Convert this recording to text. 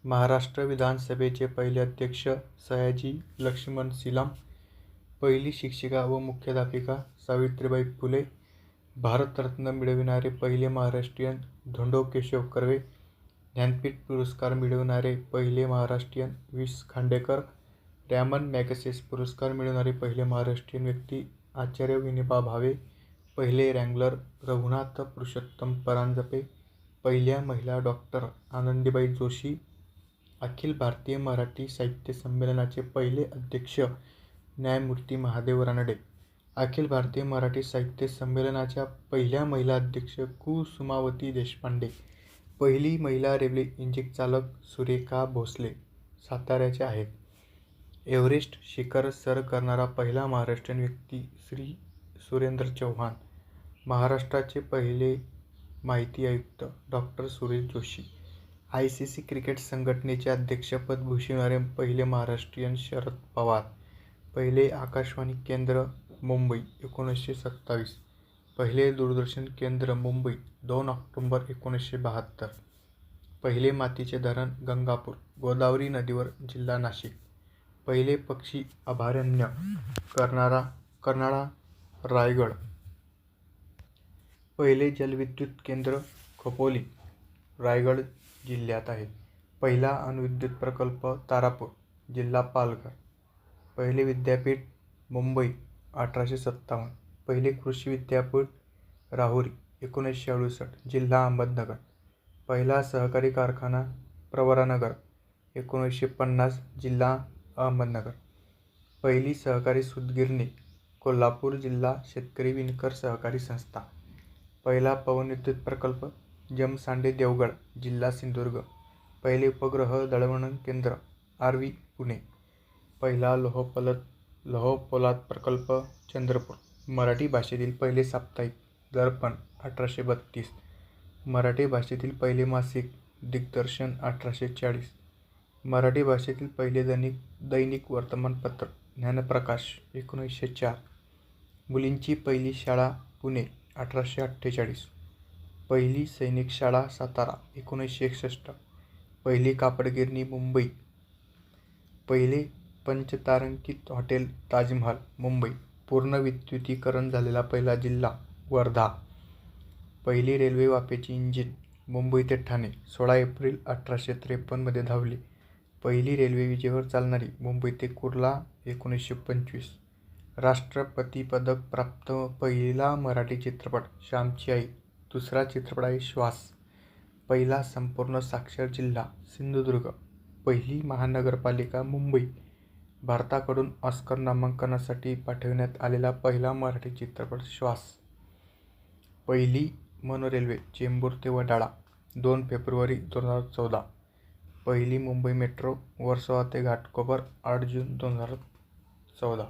महाराष्ट्र विधानसभेचे पहिले अध्यक्ष सयाजी लक्ष्मण सिलाम. पहिली शिक्षिका व मुख्याध्यापिका सावित्रीबाई फुले. भारतरत्न मिळविणारे पहिले महाराष्ट्रीयन धोंडो केशव कर्वे. ज्ञानपीठ पुरस्कार मिळविणारे पहिले महाराष्ट्रीयन वि.स. खांडेकर. रॅमन मॅगसेसे पुरस्कार मिळविणारे पहिले महाराष्ट्रीयन व्यक्ती आचार्य विनोबा भावे. पहिले रँग्लर रघुनाथ पुरुषोत्तम परांजपे. पहिल्या महिला डॉक्टर आनंदीबाई जोशी. अखिल भारतीय मराठी साहित्य संमेलनाचे पहिले अध्यक्ष न्यायमूर्ती महादेव रानडे. अखिल भारतीय मराठी साहित्य संमेलनाच्या पहिल्या महिला अध्यक्ष कुसुमावती देशपांडे. पहिली महिला रेल्वे इंजिन चालक सुरेखा भोसले साताऱ्याच्या आहेत. एव्हरेस्ट शिखर सर करणारा पहिला महाराष्ट्रीयन व्यक्ती श्री. सुरेंद्र चव्हाण. महाराष्ट्राचे पहिले माहिती आयुक्त डॉ. सुरेश जोशी. आयसीसी क्रिकेट संघटनेचे अध्यक्षपद भूषविणारे पहिले महाराष्ट्रीयन शरद पवार. पहिले आकाशवाणी केंद्र मुंबई 1927. पहिले दूरदर्शन केंद्र मुंबई 2 ऑक्टोबर 1972. पहिले मातीचे धरण गंगापूर गोदावरी नदीवर जिल्हा नाशिक. पहिले पक्षी अभयारण्य कर्नाळा रायगड. पहिले जलविद्युत केंद्र खोपोली रायगड जिल्ह्यात आहे. पहिला अणुविद्युत प्रकल्प तारापूर जिल्हा पालघर. पहिले विद्यापीठ मुंबई 1857. पहिले कृषी विद्यापीठ राहुरी 1968 जिल्हा अहमदनगर. पहिला सहकारी कारखाना प्रवरानगर 1950 जिल्हा अहमदनगर. पहिली सहकारी सूतगिरणी कोल्हापूर जिल्हा शेतकरी विणकर सहकारी संस्था. पहिला पवनविद्युत प्रकल्प जमसांडे देवगड जिल्हा सिंधुदुर्ग. पहिले उपग्रह दळणवळण केंद्र आर्वी पुणे. पहिला लोहपोलाद प्रकल्प चंद्रपूर. मराठी भाषेतील पहिले साप्ताहिक दर्पण 1832. मराठी भाषेतील पहिले मासिक दिग्दर्शन 1840. मराठी भाषेतील पहिले दैनिक वर्तमानपत्र ज्ञानप्रकाश 1904. मुलींची पहिली शाळा पुणे 1848. पहिली सैनिक शाळा सातारा 1961. पहिली कापडगिरणी मुंबई. पहिले पंचतारांकित हॉटेल ताजमहाल मुंबई. पूर्ण विद्युतीकरण झालेला पहिला जिल्हा वर्धा. पहिली रेल्वे वाफेचे इंजिन मुंबई ते ठाणे 16 एप्रिल 1853 मध्ये धावले. पहिली रेल्वे विजेवर चालणारी मुंबई ते कुर्ला 1925. राष्ट्रपती पदक प्राप्त पहिला मराठी चित्रपट श्यामची आई. दुसरा चित्रपट आहे श्वास. पहिला संपूर्ण साक्षर जिल्हा सिंधुदुर्ग. पहिली महानगरपालिका मुंबई. भारताकडून ऑस्कर नामांकनासाठी पाठविण्यात आलेला पहिला मराठी चित्रपट श्वास. पहिली मोनोरेल्वे चेंबूर ते वडाळा 2 फेब्रुवारी 2014. पहिली मुंबई मेट्रो वर्सोवा ते घाटकोपर 8 जून 2014.